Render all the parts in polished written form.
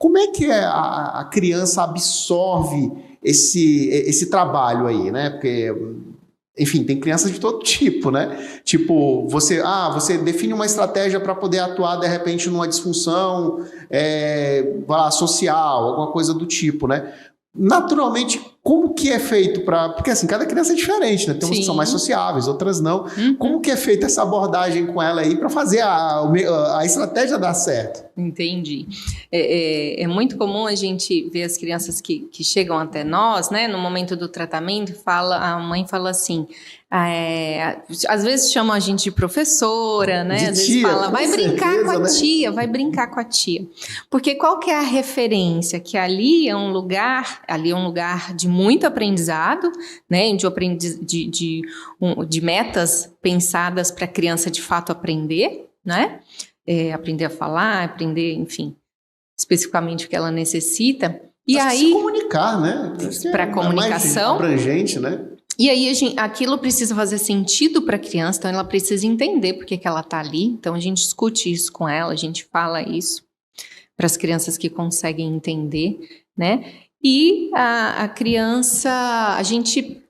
Como é que a criança absorve esse trabalho aí, né? Porque, enfim, tem crianças de todo tipo, né? Tipo, você define uma estratégia para poder atuar, de repente, numa disfunção social, alguma coisa do tipo, né? Naturalmente, como que é feito porque assim, cada criança é diferente, né? Tem umas que são mais sociáveis, outras não. Como que é feita essa abordagem com ela aí para fazer a estratégia dar certo? Entendi. É muito comum a gente ver as crianças que chegam até nós, né? No momento do tratamento, a mãe fala assim, às vezes chama a gente de professora, né? Às vezes fala, vai brincar com a tia, vai brincar com a tia. Porque qual que é a referência? Que ali é um lugar de muito aprendizado, né? De metas pensadas para a criança de fato aprender, né? Aprender a falar, aprender, enfim, especificamente o que ela necessita. E aí, se comunicar, né? Para comunicação. Mais abrangente, né? E aí, aquilo precisa fazer sentido para a criança, então ela precisa entender por que ela está ali. Então, a gente discute isso com ela, a gente fala isso para as crianças que conseguem entender, né? E a criança, a gente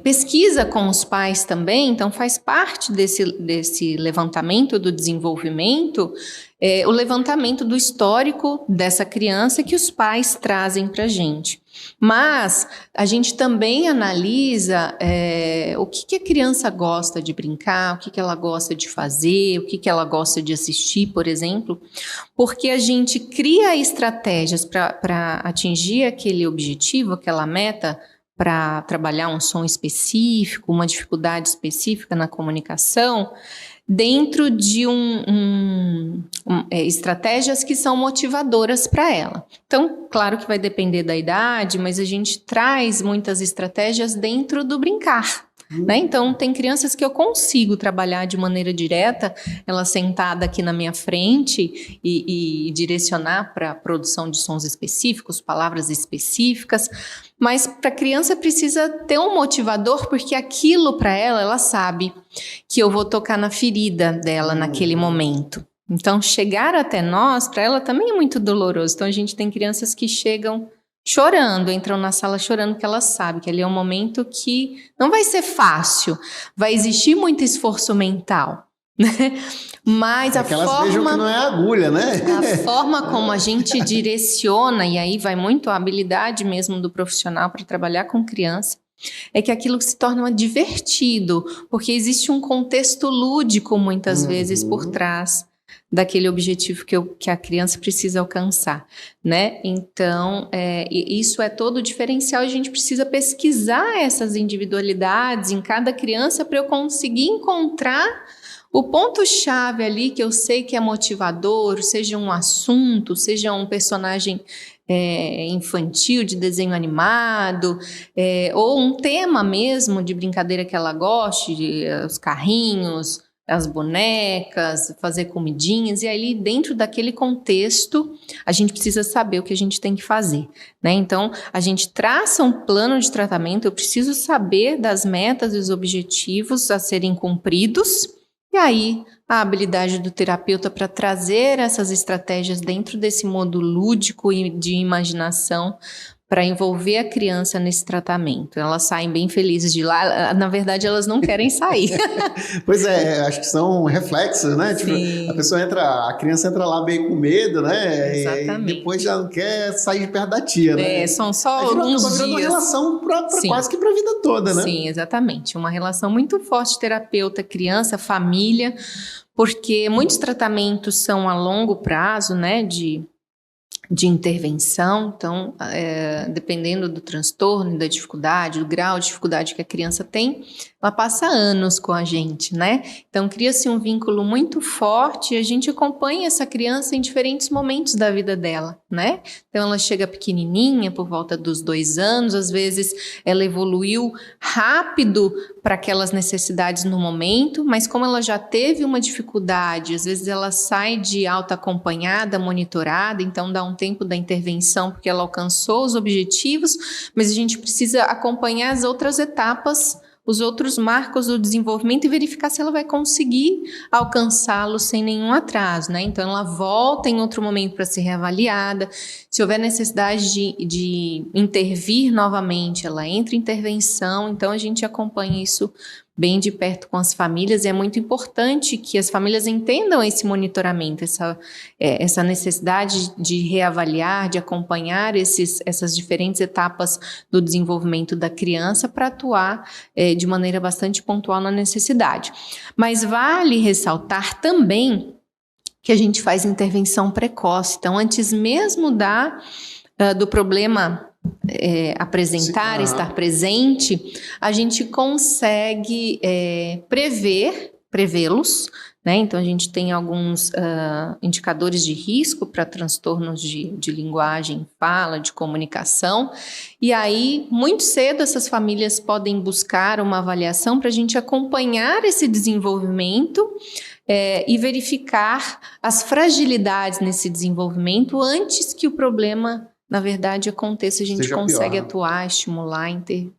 pesquisa com os pais também, então faz parte desse levantamento do desenvolvimento, o levantamento do histórico dessa criança que os pais trazem para a gente. Mas a gente também analisa o que a criança gosta de brincar, o que ela gosta de fazer, o que ela gosta de assistir, por exemplo, porque a gente cria estratégias para atingir aquele objetivo, aquela meta, para trabalhar um som específico, uma dificuldade específica na comunicação, dentro de estratégias que são motivadoras para ela. Então, claro que vai depender da idade, mas a gente traz muitas estratégias dentro do brincar. Né? Então, tem crianças que eu consigo trabalhar de maneira direta, ela sentada aqui na minha frente e direcionar para a produção de sons específicos, palavras específicas, mas para a criança precisa ter um motivador, porque aquilo para ela sabe que eu vou tocar na ferida dela naquele momento. Então, chegar até nós, para ela também é muito doloroso. Então, a gente tem crianças que chegam chorando, entram na sala chorando, porque ela sabe que ali é um momento que não vai ser fácil, vai existir muito esforço mental, né? Mas que elas vejam que não é agulha, né? A forma como a gente direciona, e aí vai muito a habilidade mesmo do profissional para trabalhar com criança, é que aquilo se torna divertido, porque existe um contexto lúdico muitas vezes por trás daquele objetivo que a criança precisa alcançar, né? Então, isso é todo o diferencial. A gente precisa pesquisar essas individualidades em cada criança para eu conseguir encontrar o ponto-chave ali que eu sei que é motivador, seja um assunto, seja um personagem infantil de desenho animado, ou um tema mesmo de brincadeira que ela goste, os carrinhos, as bonecas, fazer comidinhas, e aí dentro daquele contexto a gente precisa saber o que a gente tem que fazer, né? Então a gente traça um plano de tratamento, eu preciso saber das metas e os objetivos a serem cumpridos, e aí a habilidade do terapeuta para trazer essas estratégias dentro desse modo lúdico e de imaginação para envolver a criança nesse tratamento. Elas saem bem felizes de lá, na verdade elas não querem sair. Pois acho que são reflexos, né? Tipo, a criança entra lá meio com medo, né? Exatamente. E depois já não quer sair de perto da tia, né? São só alguns dias. Uma relação quase que para a vida toda, né? Sim, exatamente. Uma relação muito forte terapeuta, criança, família, porque muitos tratamentos são a longo prazo, né? De intervenção, então, dependendo do transtorno, da dificuldade, do grau de dificuldade que a criança tem, ela passa anos com a gente, né? Então, cria-se um vínculo muito forte e a gente acompanha essa criança em diferentes momentos da vida dela, né? Então, ela chega pequenininha, por volta dos 2 anos, às vezes ela evoluiu rápido para aquelas necessidades no momento, mas como ela já teve uma dificuldade, às vezes ela sai de alta acompanhada, monitorada, então dá um tempo da intervenção porque ela alcançou os objetivos, mas a gente precisa acompanhar as outras etapas os outros marcos do desenvolvimento e verificar se ela vai conseguir alcançá-lo sem nenhum atraso, né? Então, ela volta em outro momento para ser reavaliada. Se houver necessidade de intervir novamente, ela entra em intervenção. Então, a gente acompanha isso bem de perto com as famílias, e é muito importante que as famílias entendam esse monitoramento, essa necessidade de reavaliar, de acompanhar essas diferentes etapas do desenvolvimento da criança para atuar de maneira bastante pontual na necessidade. Mas vale ressaltar também que a gente faz intervenção precoce, então antes mesmo do problema apresentar, estar presente, a gente consegue prevê-los, né? Então a gente tem alguns indicadores de risco para transtornos de linguagem, fala, de comunicação, e aí muito cedo essas famílias podem buscar uma avaliação para a gente acompanhar esse desenvolvimento e verificar as fragilidades nesse desenvolvimento antes que o problema, na verdade, aconteça. A gente consegue atuar, estimular, intervir.